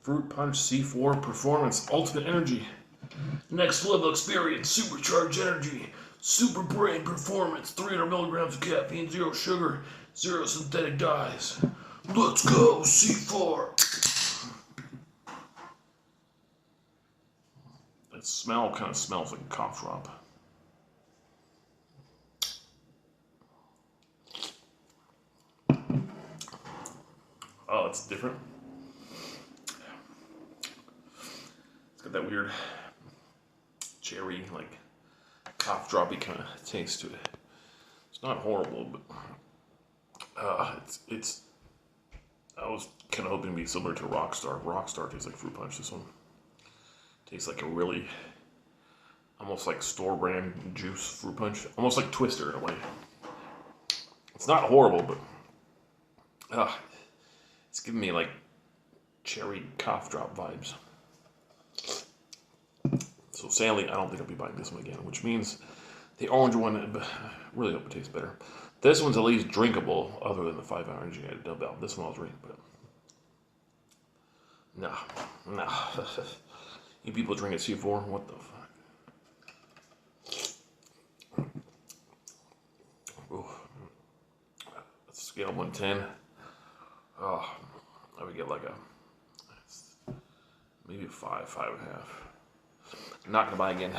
Fruit Punch C4 Performance Ultimate Energy. Next level experience, supercharged energy, super brain performance, 300 milligrams of caffeine, 0 sugar, 0 synthetic dyes. Let's go, C4. That smell kind of smells like a cough drop. Oh, it's different. It's got that weird cherry, like cough droppy kind of taste to it. It's not horrible, but it's. I was kind of hoping to be similar to Rockstar. Rockstar tastes like Fruit Punch. This one tastes like a really, almost like store brand juice Fruit Punch, almost like Twister in a way. It's not horrible, but it's giving me like cherry cough drop vibes. So sadly, I don't think I'll be buying this one again, which means the orange one, I really hope it tastes better. This one's at least drinkable, other than the 5-hour energy I dubbed out. This one I'll drink, but nah. You people drink at C4? What the fuck? Ooh. Scale 110. Oh, I would get like maybe a 5, 5.5. Not gonna buy again.